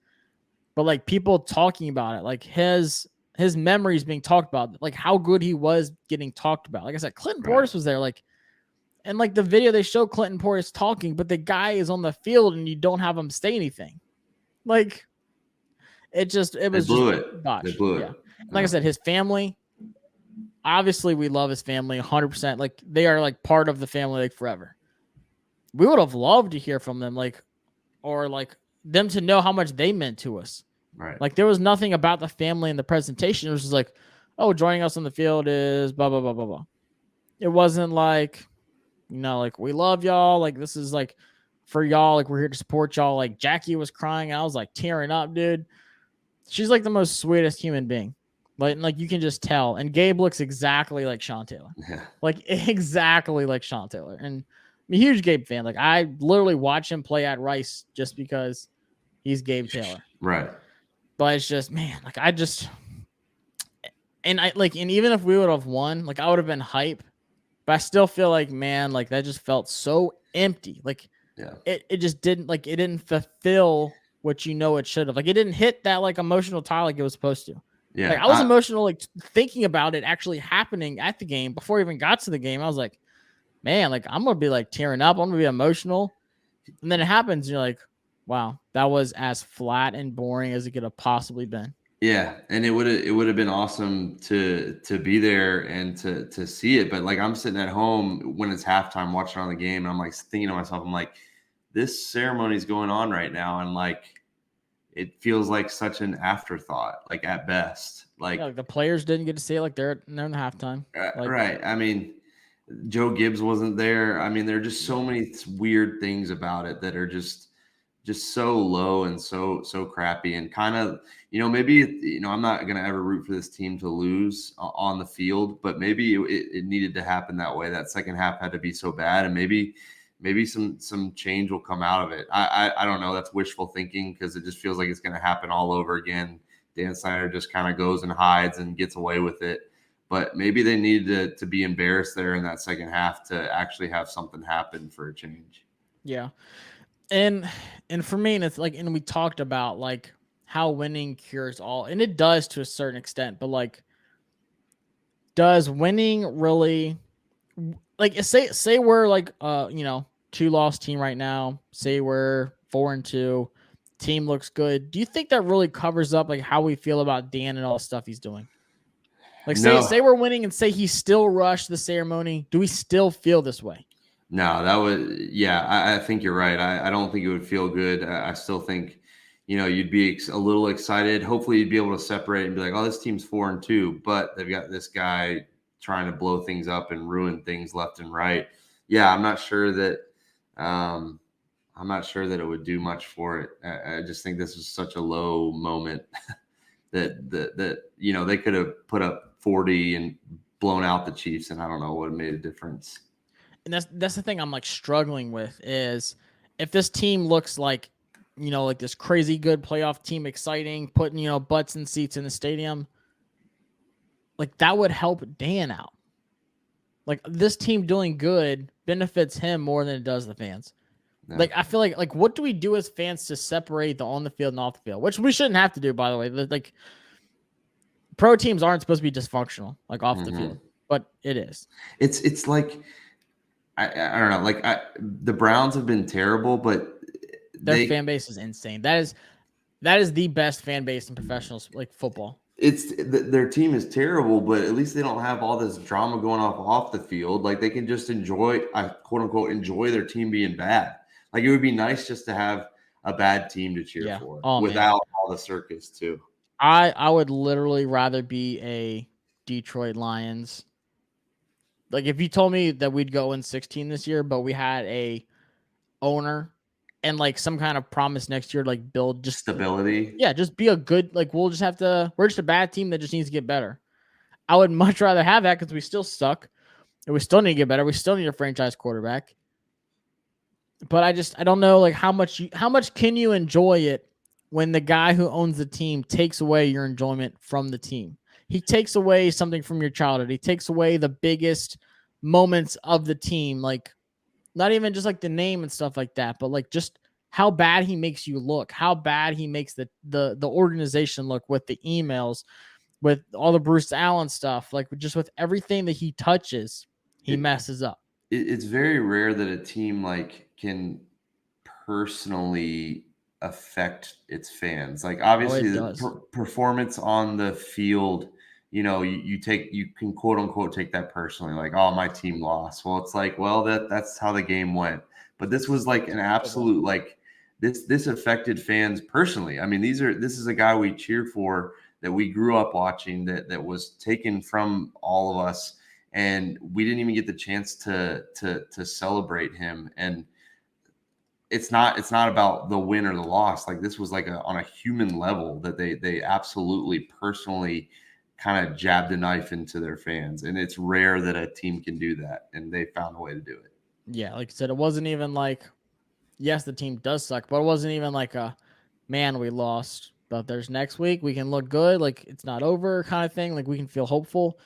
but like people talking about it, like his memories being talked about, like how good he was getting talked about. Like I said, Clinton Portis was there, like, and like the video they show Clinton Portis talking, but the guy is on the field and you don't have him say anything. Like it was They blew it. botched. They blew it. Yeah. Like I said, his family, obviously we love his family 100%. Like they are like part of the family like forever. We would have loved to hear from them, like, or like them to know how much they meant to us. Right. Like there was nothing about the family in the presentation. It was just like, oh, joining us on the field is blah, blah, blah, blah, blah. It wasn't like, like we love y'all. Like this is like for y'all. Like we're here to support y'all. Like Jackie was crying. I was like tearing up, dude. She's like the most sweetest human being. Like you can just tell. And Gabe looks exactly like Sean Taylor. Yeah. Like exactly like Sean Taylor. And I'm a huge Gabe fan. Like I literally watch him play at Rice just because he's Gabe Taylor. Right. But it's just, man, like I just, and even if we would have won, like I would have been hype, but I still feel like, man, like that just felt so empty. Like it just didn't, like it didn't fulfill what it should have. Like it didn't hit that like emotional tie like it was supposed to. Yeah. Like I was emotional, like thinking about it actually happening at the game before I even got to the game. I was like, man, like I'm going to be like tearing up. I'm going to be emotional. And then it happens. And you're like, wow, that was as flat and boring as it could have possibly been. Yeah, and it would have been awesome to be there and to see it. But like I'm sitting at home when it's halftime watching on the game, and I'm like thinking to myself, I'm like, this ceremony is going on right now, and like it feels like such an afterthought, like at best. Like, the players didn't get to see it, like they're in the halftime. Right. I mean, Joe Gibbs wasn't there. I mean, there are just so many weird things about it that are just so low and so crappy, and kind of, maybe, I'm not going to ever root for this team to lose on the field, but maybe it needed to happen that way. That second half had to be so bad, and maybe some change will come out of it. I don't know. That's wishful thinking because it just feels like it's going to happen all over again. Dan Snyder just kind of goes and hides and gets away with it. But maybe they needed to be embarrassed there in that second half to actually have something happen for a change. Yeah. And for me, it's like, and we talked about like how winning cures all, and it does to a certain extent, but like, does winning really, like, say we're like, 2-loss team right now, say we're 4-2, team looks good. Do you think that really covers up like how we feel about Dan and all the stuff he's doing? Like say we're winning and say he still rushed the ceremony. Do we still feel this way? No, that would, I think you're right. I don't think it would feel good. I still think, you'd be a little excited. Hopefully you'd be able to separate and be like, oh, this team's 4-2, but they've got this guy trying to blow things up and ruin things left and right. Yeah. I'm not sure that it would do much for it. I just think this is such a low moment that they could have put up 40 and blown out the Chiefs, and I don't know what made a difference. And that's the thing I'm like struggling with is if this team looks like, like this crazy good playoff team, exciting, putting, butts in seats in the stadium, like that would help Dan out. Like this team doing good benefits him more than it does the fans. Yeah. Like I feel like what do we do as fans to separate the on the field and off the field, which we shouldn't have to do, by the way. Like pro teams aren't supposed to be dysfunctional, like off the field, but it is. It's like, I don't know. Like the Browns have been terrible, but their fan base is insane. That is the best fan base in professional like football. Their team is terrible, but at least they don't have all this drama going off the field. Like they can just quote unquote enjoy their team being bad. Like it would be nice just to have a bad team to cheer for without all the circus too. I would literally rather be a Detroit Lions. Like if you told me that we'd go in 16 this year, but we had a owner and like some kind of promise next year, like build just stability. Yeah, just be a good, like we're just a bad team that just needs to get better. I would much rather have that because we still suck and we still need to get better. We still need a franchise quarterback. But I don't know like how much can you enjoy it when the guy who owns the team takes away your enjoyment from the team. He takes away something from your childhood. He takes away the biggest moments of the team, like not even just like the name and stuff like that, but like just how bad he makes you look, how bad he makes the organization look with the emails, with all the Bruce Allen stuff, like just with everything that he touches, he messes up. It's very rare that a team like can personally affect its fans. Like obviously the performance on the field, you can quote unquote take that personally, like, oh, my team lost. Well, it's like, well, that's how the game went. But this was like an absolute like this affected fans personally. I mean, this is a guy we cheer for, that we grew up watching, that was taken from all of us, and we didn't even get the chance to celebrate him. And it's not about the win or the loss. Like this was like on a human level that they absolutely personally kind of jabbed a knife into their fans. And it's rare that a team can do that. And they found a way to do it. Yeah. Like I said, it wasn't even like, yes, the team does suck, but it wasn't even like man, we lost, but there's next week. We can look good. Like it's not over kind of thing. Like we can feel hopeful,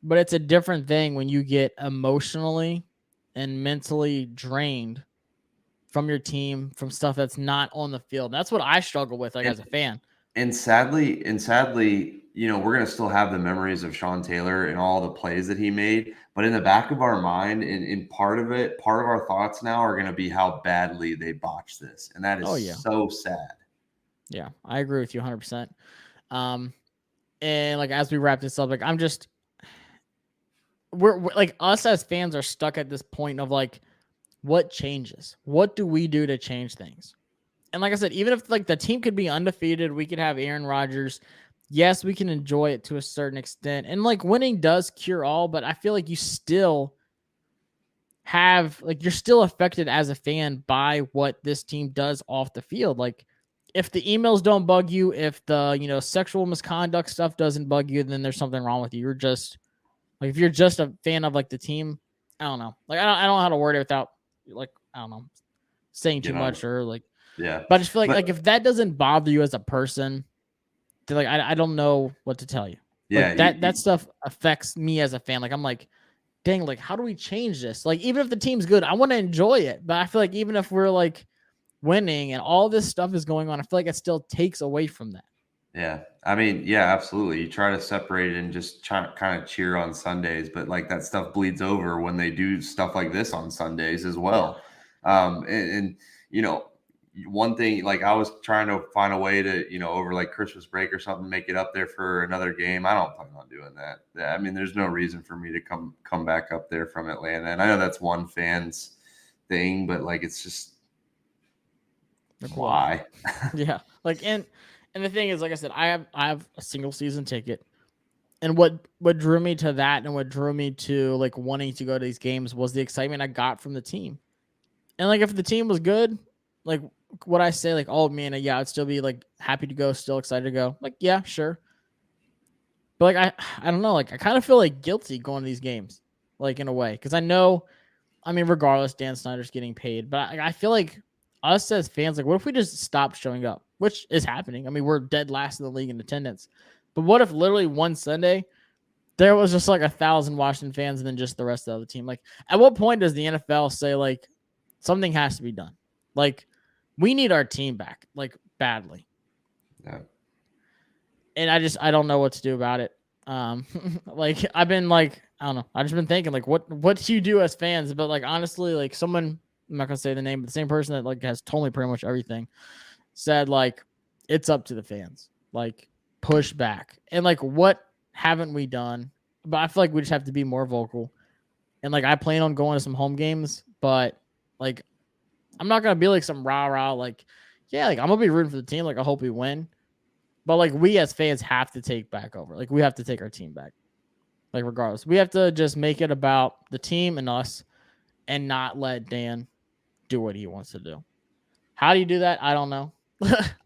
but it's a different thing when you get emotionally and mentally drained from your team, from stuff that's not on the field. That's what I struggle with, like as a fan. And sadly, we're going to still have the memories of Sean Taylor and all the plays that he made. But in the back of our mind, and part of our thoughts now are going to be how badly they botched this. And that is so sad. Yeah, I agree with you 100%. And like, as we wrap this up, like, we're like, us as fans are stuck at this point of like, what changes? What do we do to change things? And like I said, even if like the team could be undefeated, we could have Aaron Rodgers. Yes, we can enjoy it to a certain extent. And like winning does cure all, but I feel like you still have like, you're still affected as a fan by what this team does off the field. Like if the emails don't bug you, if the, sexual misconduct stuff doesn't bug you, then there's something wrong with you. You're just like, if you're just a fan of like the team, I don't know. Like, I don't know how to word it without like, I don't know, saying too much or like, yeah. But I just feel like if that doesn't bother you as a person, then like I don't know what to tell you. Yeah, like that stuff affects me as a fan. Like I'm like, dang, like how do we change this? Like even if the team's good, I want to enjoy it. But I feel like even if we're like winning and all this stuff is going on, I feel like it still takes away from that. Yeah. I mean, yeah, absolutely. You try to separate it and just try kind of cheer on Sundays, but like that stuff bleeds over when they do stuff like this on Sundays as well. And one thing, like I was trying to find a way to, over like Christmas break or something, make it up there for another game. I don't plan on doing that. I mean, there's no reason for me to come back up there from Atlanta. And I know that's one fan's thing, but like, it's just why? Yeah. Like, and the thing is, like I said, I have a single season ticket. And what drew me to that and what drew me to like wanting to go to these games was the excitement I got from the team. And like, if the team was good, like what I say, like, oh man, yeah, I'd still be like happy to go, still excited to go. Like, yeah, sure. But like, I don't know, like I kind of feel like guilty going to these games, like in a way. Cause I know, I mean, regardless, Dan Snyder's getting paid, but I feel like us as fans, like what if we just stop showing up, which is happening. I mean, we're dead last in the league in attendance, but what if literally one Sunday there was just like 1,000 Washington fans and then just the rest of the team? Like at what point does the NFL say like something has to be done? Like we need our team back, like badly. Yeah. And I don't know what to do about it. Like I've been like, I don't know. I've just been thinking like, what do you do as fans? But like, honestly, like someone, I'm not going to say the name, but the same person that like has told me pretty much everything said like, it's up to the fans, like push back. And like, what haven't we done? But I feel like we just have to be more vocal. And like, I plan on going to some home games, but like, I'm not going to be like some rah-rah, like, yeah, like I'm going to be rooting for the team. Like, I hope we win. But like, we as fans have to take back over. Like, we have to take our team back. Like, regardless, we have to just make it about the team and us and not let Dan do what he wants to do. How do you do that? I don't know.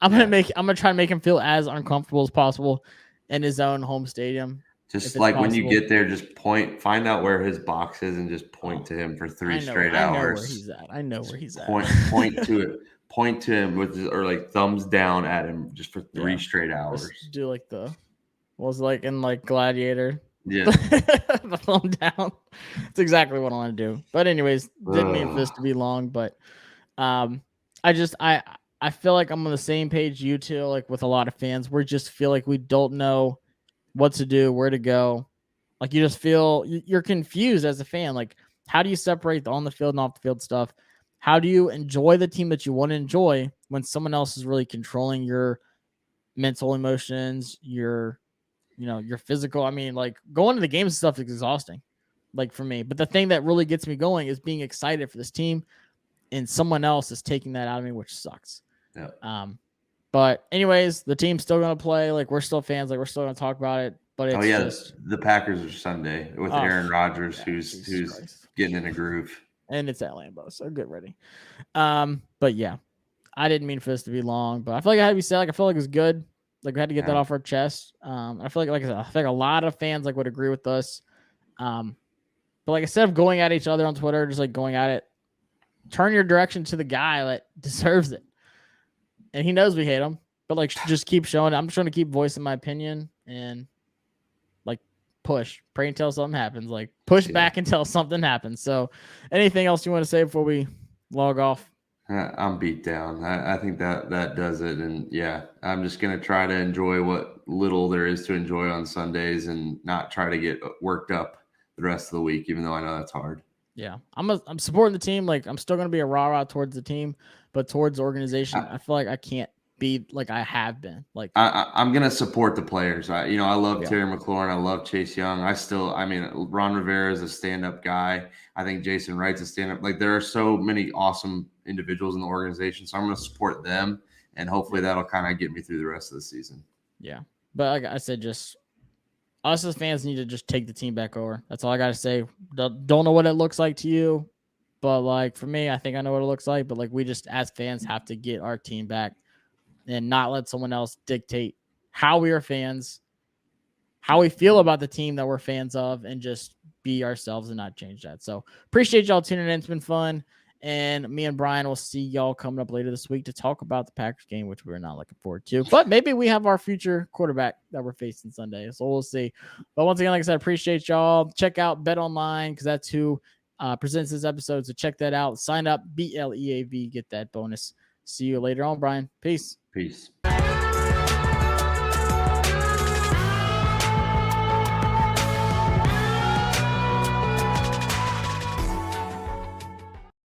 I'm going to try to make him feel as uncomfortable as possible in his own home stadium. Just it's like when you possible. get there, just find out where his box is and just point to him for 3 straight hours. I know where he's at. I know where he's at. Point to it. Point to him or like thumbs down at him just for 3 straight hours. Just do like what was it like in like Gladiator? Yeah. The thumb down. It's exactly what I want to do. But anyways, didn't mean for this to be long, but I feel like I'm on the same page you two, like with a lot of fans. We just feel like we don't know what to do, where to go. Like you just feel you're confused as a fan. Like, how do you separate the on the field and off the field stuff? How do you enjoy the team that you want to enjoy when someone else is really controlling your mental emotions, your physical? I mean, like going to the games and stuff is exhausting, like for me. But the thing that really gets me going is being excited for this team, and someone else is taking that out of me, which sucks. Yeah. But anyways, the team's still gonna play. Like we're still fans. Like we're still gonna talk about it. But it's just the Packers are Sunday with Aaron Rodgers, who's getting in a groove, and it's at Lambeau, so get ready. But yeah, I didn't mean for this to be long, but I feel like it had to be said. Like I feel like it was good. Like we had to get that off our chest. I feel like I said, I feel like a lot of fans like would agree with us. But like instead of going at each other on Twitter, just like going at it, turn your direction to the guy that deserves it. And he knows we hate him, but like just keep showing it. I'm just trying to keep voicing my opinion and like pray until something happens. Like push back until something happens. So anything else you want to say before we log off? I'm beat down. I think that does it. And yeah, I'm just going to try to enjoy what little there is to enjoy on Sundays and not try to get worked up the rest of the week, even though I know that's hard. Yeah, I'm supporting the team. Like I'm still going to be a rah-rah towards the team, but towards the organization, I feel like I can't be like I have been. Like I'm going to support the players. I love Terry McLaurin. I love Chase Young. Ron Rivera is a stand-up guy. I think Jason Wright's a stand-up. Like there are so many awesome individuals in the organization. So I'm going to support them, and hopefully that'll kind of get me through the rest of the season. Yeah. But like I said, just us as fans need to just take the team back over. That's all I got to say. Don't know what it looks like to you, but like for me, I think I know what it looks like. But like we just as fans have to get our team back and not let someone else dictate how we are fans, how we feel about the team that we're fans of, and just be ourselves and not change that. So appreciate y'all tuning in. It's been fun. And me and Brian will see y'all coming up later this week to talk about the Packers game, which we're not looking forward to. But maybe we have our future quarterback that we're facing Sunday. So we'll see. But once again, like I said, appreciate y'all. Check out BetOnline because that's who presents this episode. So check that out. Sign up, BLEAV, get that bonus. See you later on, Brian. Peace. Peace.